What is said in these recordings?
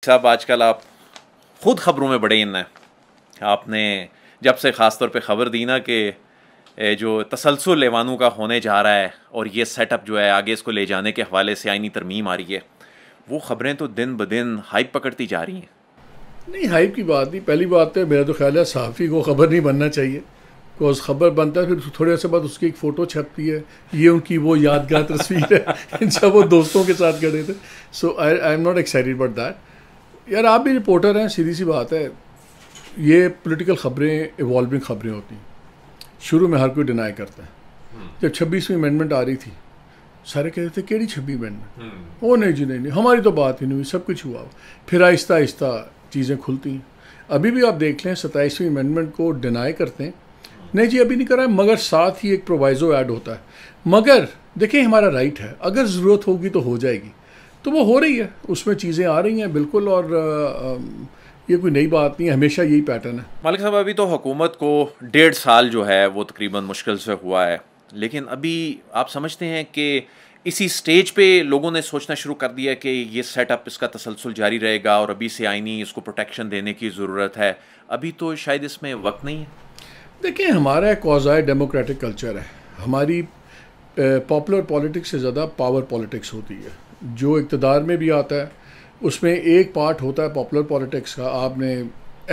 साहब, आजकल आप ख़ुद ख़बरों में बड़े इन हैं। आपने जब से ख़ास तौर पे ख़बर दी ना कि जो तसलसल लेवानों का होने जा रहा है और ये सेटअप जो है आगे इसको ले जाने के हवाले से आईनी तरमीम आ रही है, वो ख़बरें तो दिन ब दिन हाइप पकड़ती जा रही हैं। नहीं, हाइप की बात नहीं। पहली बात है, मेरा तो ख्याल है सहाफ़ी को ख़बर नहीं बनना चाहिए। बिकॉज ख़बर बनता है फिर थोड़े से बाद उसकी एक फ़ोटो छपती है, ये उनकी वो यादगार तस्वीर है जब वो दोस्तों के साथ खड़े थे। So I am not excited about that. यार, आप भी रिपोर्टर हैं, सीधी सी बात है। ये पॉलिटिकल ख़बरें इवॉल्विंग ख़बरें होती हैं। शुरू में हर कोई डिनाई करता है। जब 26वीं अमेंडमेंट आ रही थी, सारे कह रहे थे केड़ी 26वीं अमेंडमेंट, ओ नहीं जी नहीं, हमारी तो बात ही नहीं हुई, सब कुछ हुआ। फिर आहिस्ता आहिस्ता चीज़ें खुलती हैं। अभी भी आप देख लें 27वीं अमेंडमेंट को डिनाई करते हैं, नहीं जी अभी नहीं करा है, मगर साथ ही एक प्रोवाइज़ो ऐड होता है। मगर देखें, हमारा राइट है, अगर ज़रूरत होगी तो हो जाएगी, तो वो हो रही है, उसमें चीज़ें आ रही हैं बिल्कुल। और ये कोई नई बात नहीं है, हमेशा यही पैटर्न है। मालिक साहब, अभी तो हुकूमत को 1.5 साल जो है वो तकरीबन मुश्किल से हुआ है, लेकिन अभी आप समझते हैं कि इसी स्टेज पे लोगों ने सोचना शुरू कर दिया कि ये सेटअप, इसका तसलसल जारी रहेगा और अभी से आईनी इसको प्रोटेक्शन देने की ज़रूरत है, अभी तो शायद इसमें वक्त नहीं है? देखिए, हमारा एक कॉज़ाय डेमोक्रेटिक कल्चर है। हमारी पॉपुलर पॉलिटिक्स से ज़्यादा पावर पॉलिटिक्स होती है। जो इक़्तिदार में भी आता है उसमें एक पार्ट होता है पॉपुलर पॉलिटिक्स का, आपने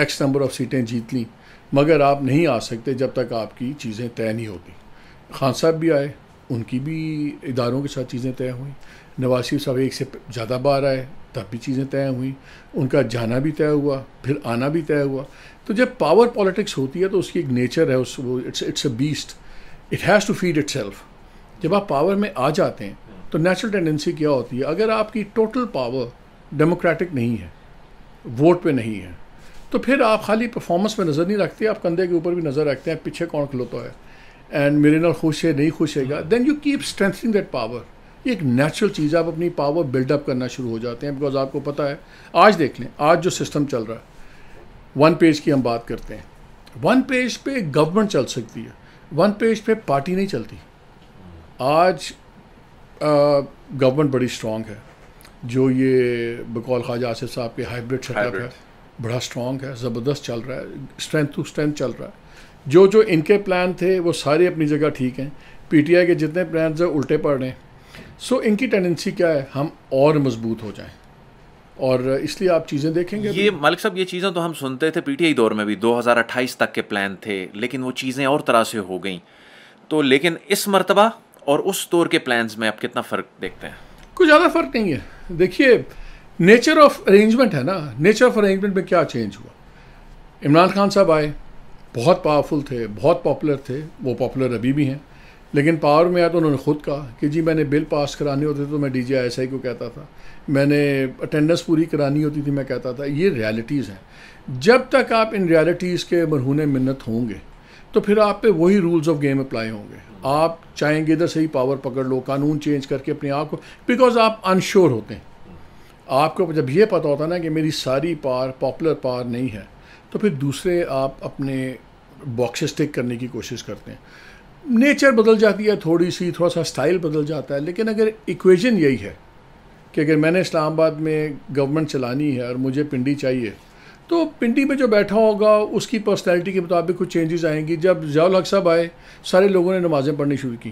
एक्स नंबर ऑफ़ सीटें जीत ली, मगर आप नहीं आ सकते जब तक आपकी चीज़ें तय नहीं होती। खान साहब भी आए, उनकी भी इदारों के साथ चीज़ें तय हुई। नवाज शरीफ साहब एक से ज़्यादा बार आए, तब भी चीज़ें तय हुई। उनका जाना भी तय हुआ, फिर आना भी तय हुआ। तो जब पावर पॉलिटिक्स होती है तो उसकी एक नेचर है, it's a beast, it has to feed itself. जब आप पावर में आ जाते हैं तो नेचुरल टेंडेंसी क्या होती है, अगर आपकी टोटल पावर डेमोक्रेटिक नहीं है, वोट पे नहीं है, तो फिर आप खाली परफॉर्मेंस पे नज़र नहीं रखते, आप कंधे के ऊपर भी नज़र रखते हैं, पीछे कौन खलोता है एंड मेरे नाल खुश है नहीं खुश हैगा, then you keep strengthening that power. ये एक नेचुरल चीज़ है, आप अपनी पावर बिल्डअप करना शुरू हो जाते हैं। बिकॉज आपको पता है, आज देख लें, आज जो सिस्टम चल रहा है, 1 पेज की हम बात करते हैं, 1 पेज पे गवर्नमेंट चल सकती है, 1 पेज पे पार्टी नहीं चलती। आज गवर्नमेंट बड़ी स्ट्रॉन्ग है। जो ये बकौल ख्वाजा आसिफ साहब के हाइब्रिड सेटअप है, बड़ा स्ट्रॉन्ग है, ज़बरदस्त चल रहा है, स्ट्रेंथ टू स्ट्रेंथ चल रहा है। जो इनके प्लान थे वो सारे अपनी जगह ठीक हैं। पीटीआई के जितने प्लान हैं उल्टे पड़ रहे हैं। सो इनकी टेंडेंसी क्या है, हम और मजबूत हो जाएं, और इसलिए आप चीज़ें देखेंगे। ये मालिक साहब, ये चीज़ें तो हम सुनते थे पीटीआई दौर में भी, 2028 तक के प्लान थे, लेकिन वो चीज़ें और तरह से हो गई। तो लेकिन इस मरतबा और उस दौर के प्लान्स में आप कितना फ़र्क देखते हैं? कुछ ज़्यादा फ़र्क नहीं है। देखिए, नेचर ऑफ अरेंजमेंट है ना, नेचर ऑफ अरेंजमेंट में क्या चेंज हुआ। इमरान खान साहब आए, बहुत पावरफुल थे, बहुत पॉपुलर थे, वो पॉपुलर अभी भी हैं, लेकिन पावर में आया तो उन्होंने खुद कहा कि जी मैंने बिल पास कराने होते तो मैं DGISI को कहता था, मैंने अटेंडेंस पूरी करानी होती थी मैं कहता था। ये रियलिटीज़ हैं। जब तक आप इन रियलिटीज़ के मरहूने मिन्नत होंगे तो फिर आप पे वही रूल्स ऑफ गेम अप्लाई होंगे। आप चाहेंगे इधर से ही पावर पकड़ लो, कानून चेंज करके अपने आप को, बिकॉज आप अनश्योर होते हैं। आपको जब ये पता होता है ना कि मेरी सारी पावर पॉपुलर पावर नहीं है, तो फिर दूसरे आप अपने बॉक्सेस टिक करने की कोशिश करते हैं। नेचर बदल जाती है, थोड़ा सा स्टाइल बदल जाता है। लेकिन अगर इक्वेशन यही है कि अगर मैंने इस्लामाबाद में गवर्नमेंट चलानी है और मुझे पिंडी चाहिए, तो पिंडी में जो बैठा होगा उसकी पर्सनैलिटी के मुताबिक कुछ चेंजेस आएंगी। जब ज़ियाउल हक साहब आए, सारे लोगों ने नमाज़ें पढ़नी शुरू की।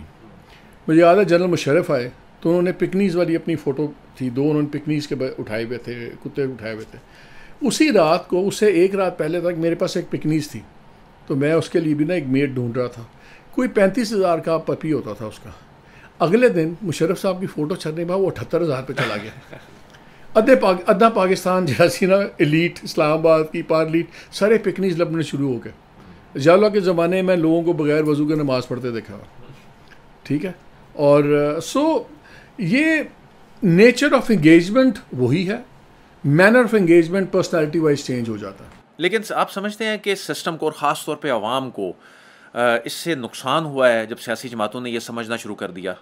मुझे याद है जनरल मुशर्रफ आए तो उन्होंने पिकनीज़ वाली अपनी फ़ोटो थी, 2 उन्होंने पिकनीज़ के उठाए हुए थे, कुत्ते उठाए हुए थे। उसी रात को, उससे एक रात पहले तक मेरे पास एक पिकनीज़ थी, तो मैं उसके लिए भी ना एक मेड ढूंढ रहा था। कोई 35,000 का पपी होता था उसका। अगले दिन मुशर्रफ साहब की फ़ोटो छड़ने बाद वो 78,000 पे चला गया। अद्धा पाकिस्तान जैसी ना एलीट, इस्लामाबाद की पार एलीट, सारे पिकनीज़ लपने शुरू हो गए। ज़ियाउल हक के ज़माने में लोगों को बगैर वज़ू के नमाज़ पढ़ते देखा, ठीक है। और सो ये नेचर ऑफ एंगेजमेंट वही है, manner of engagement personality wise change हो जाता है। लेकिन आप समझते हैं कि सिस्टम को और ख़ास तौर पे आवाम को इससे नुकसान हुआ है जब सियासी जमातों ने यह समझना शुरू कर दिया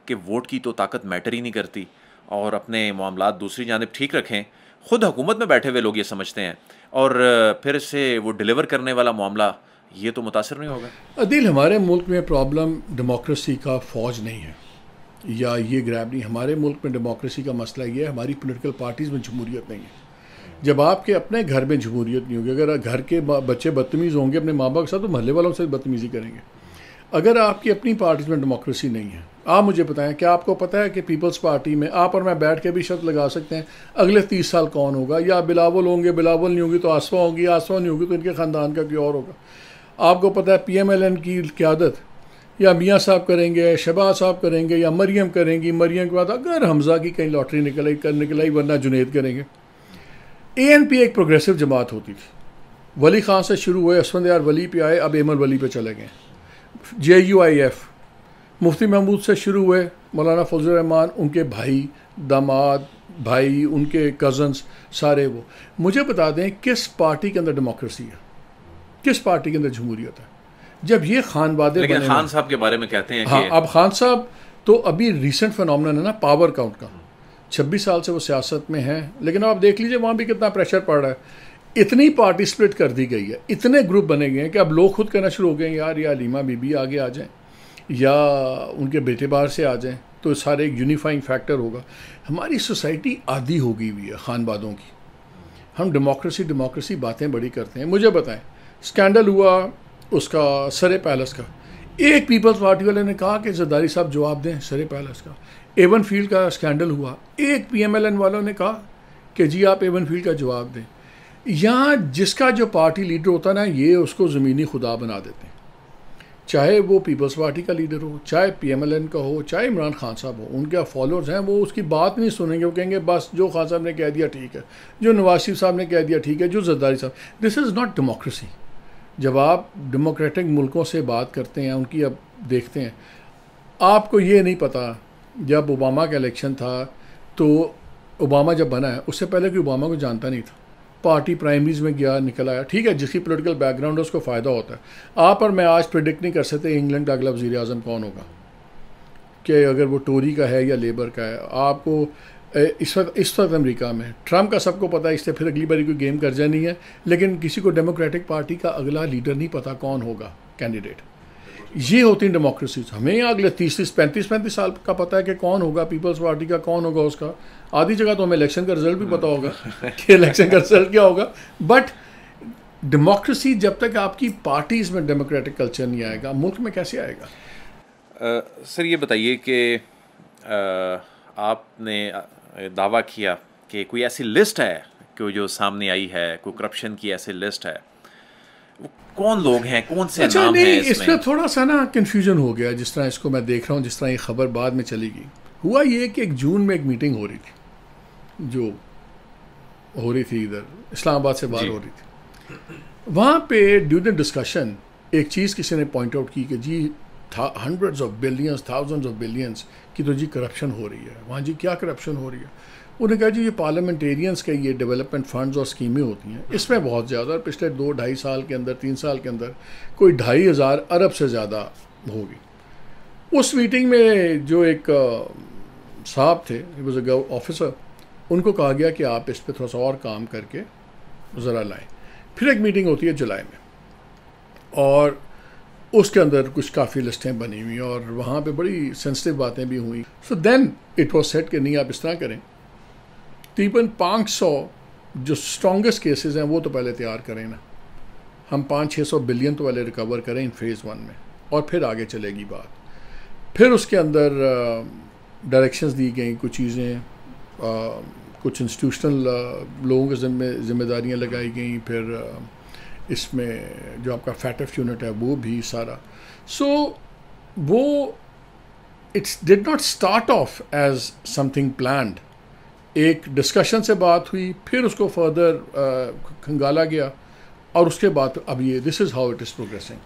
कि वोट की तो ताकत मैटर ही नहीं करती और अपने मामलात दूसरी जानिब ठीक रखें। ख़ुद हुकूमत में बैठे हुए लोग ये समझते हैं और फिर इससे वो डिलीवर करने वाला मामला ये तो मुतासर नहीं होगा। अदील, हमारे मुल्क में प्रॉब्लम डेमोक्रेसी का फ़ौज नहीं है या ये ग्रैब नहीं। हमारे मुल्क में डेमोक्रेसी का मसला ये है, हमारी पॉलिटिकल पार्टीज़ में जमहूरियत नहीं है। जब आपके अपने घर में जमहूरियत नहीं होगी, अगर घर के बच्चे बदतमीज़ होंगे अपने माँ बाप के साथ, तो महल्ले वालों से बदतमीज़ी करेंगे। अगर आपकी अपनी पार्टी में डेमोक्रेसी नहीं है, आप मुझे बताएं, क्या आपको पता है कि पीपल्स पार्टी में आप और मैं बैठ के भी शर्त लगा सकते हैं अगले 30 साल कौन होगा? या बिलावल होंगे, बिलावल नहीं होगी तो आसफा होगी, आसफा नहीं होगी तो इनके ख़ानदान का कोई और होगा। आपको पता है PMLN की क़यादत या मियाँ साहब करेंगे, शहबाज साहब करेंगे, या मरियम करेंगी, मरियम के बाद अगर हमज़ा की कहीं लॉटरी निकल आई वरना जुनेद करेंगे। ANP एक प्रोग्रेसिव जमात होती थी, वली खान से शुरू हुए, असफंद यार वली पे आए, अब एमल वली पे चले गए। JUIF मुफ्ती महमूद से शुरू हुए, मौलाना फजल रहमान, उनके भाई, दामाद भाई, उनके कज़न्स, सारे वो। मुझे बता दें किस पार्टी के अंदर डेमोक्रेसी है, किस पार्टी के अंदर जमहूरियत है? जब ये खानवादे लेकिन बने, खान साहब के बारे में कहते हैं हाँ, कि अब खान साहब तो अभी रिसेंट फिनोमेनन है ना पावर काउंट का। 26 साल से वो सियासत में हैं, लेकिन आप देख लीजिए वहाँ भी कितना प्रेशर पड़ रहा है। इतनी पार्टी स्प्लिट कर दी गई है, इतने ग्रुप बने गए हैं कि अब लोग खुद कहना शुरू हो गए हैं, यार या हलीमा बीबी आगे आ जाएं या उनके बेटे बाहर से आ जाएं, तो सारे एक यूनिफाइंग फैक्टर होगा। हमारी सोसाइटी आदी हो गई हुई है खानवादों की। हम डेमोक्रेसी बातें बड़ी करते हैं। मुझे बताएं, स्कैंडल हुआ उसका सरे पैलेस का, एक पीपल्स पार्टी वाले ने कहा कि जरदारी साहब जवाब दें सरे पैलेस का। एवन फील्ड का स्कैंडल हुआ, एक PMLN वालों ने कहा कि जी आप एवन फील्ड का जवाब दें। यहाँ जिसका जो पार्टी लीडर होता है ना, ये उसको ज़मीनी खुदा बना देते हैं, चाहे वो पीपल्स पार्टी का लीडर हो, चाहे PMLN का हो, चाहे इमरान खान साहब हो। उनके फॉलोअर्स हैं, वो उसकी बात नहीं सुनेंगे, वो कहेंगे बस जो खान साहब ने कह दिया ठीक है, जो नवाज शरीफ साहब ने कह दिया ठीक है, जो जरदारी साहब। This is not democracy. जब आप डेमोक्रेटिक मुल्कों से बात करते हैं, उनकी अब देखते हैं, आपको ये नहीं पता, जब ओबामा का इलेक्शन था तो ओबामा जब बना है उससे पहले कि ओबामा को जानता नहीं था, पार्टी प्राइमरीज में गया, निकल आया। ठीक है, जिसकी पॉलिटिकल बैकग्राउंड है उसको फ़ायदा होता है। आप और मैं आज प्रेडिक्ट नहीं कर सकते इंग्लैंड का अगला वज़ीर आज़म कौन होगा, कि अगर वो टोरी का है या लेबर का है। आपको इस वक्त अमेरिका में ट्रम्प का सबको पता है, इससे फिर अगली बारी कोई गेम कर जानी है, लेकिन किसी को डेमोक्रेटिक पार्टी का अगला लीडर नहीं पता कौन होगा कैंडिडेट। ये होती है डेमोक्रेसी। हमें अगले 35 साल का पता है कि कौन होगा पीपल्स पार्टी का, कौन होगा उसका। आधी जगह तो हमें इलेक्शन का रिजल्ट भी पता होगा कि इलेक्शन का रिजल्ट क्या होगा। बट डेमोक्रेसी जब तक आपकी पार्टीज़ में डेमोक्रेटिक कल्चर नहीं आएगा, मुल्क में कैसे आएगा? सर ये बताइए कि आपने दावा किया कि कोई ऐसी लिस्ट है कि जो सामने आई है, कोई करप्शन की ऐसी लिस्ट है, वो कौन लोग हैं, कौन से अच्छा, नाम नहीं, हैं इस पर थोड़ा सा ना कन्फ्यूजन हो गया। जिस तरह इसको मैं देख रहा हूँ, जिस तरह ये खबर बाद में चली गई, हुआ ये कि 1 जून में एक मीटिंग हो रही थी, जो हो रही थी इधर इस्लामाबाद से बाहर हो रही थी। वहाँ पे ड्यूरिंग डिस्कशन एक चीज़ किसी ने पॉइंट आउट की कि जी hundreds of billions, thousands of billions की तो जी करप्शन हो रही है। वहाँ जी क्या करप्शन हो रही है? उन्होंने कहा जी ये पार्लियामेंटेरियंस के ये डेवलपमेंट फंड्स और स्कीमें होती हैं, इसमें बहुत ज़्यादा पिछले 2-2.5 साल के अंदर, 3 साल के अंदर कोई 2,500 अरब से ज़्यादा होगी। उस मीटिंग में जो एक साहब थे, ही वाज अ ऑफिसर, उनको कहा गया कि आप इस पर थोड़ा सा और काम करके ज़रा लाएँ। फिर एक मीटिंग होती है जुलाई में, और उसके अंदर कुछ काफ़ी लिस्टें बनी हुई और वहाँ पे बड़ी सेंसिटिव बातें भी हुई। So then it was set कि नहीं आप इस तरह करें, तकरीबन 500 जो स्ट्रॉन्गेस्ट केसेस हैं वो तो पहले तैयार करें ना, हम 500-600 बिलियन तो पहले रिकवर करें इन फेज़ 1 में, और फिर आगे चलेगी बात। फिर उसके अंदर डायरेक्शंस दी गई, कुछ चीज़ें, कुछ इंस्टीट्यूशनल लोगों की जिम्मेदारियाँ लगाई गई। फिर इसमें जो आपका फैटफ यूनिट है वो भी सारा। सो वो it's did not start off as something planned. एक डिस्कशन से बात हुई, फिर उसको फर्दर खंगाला गया, और उसके बाद अब ये this is how it is progressing.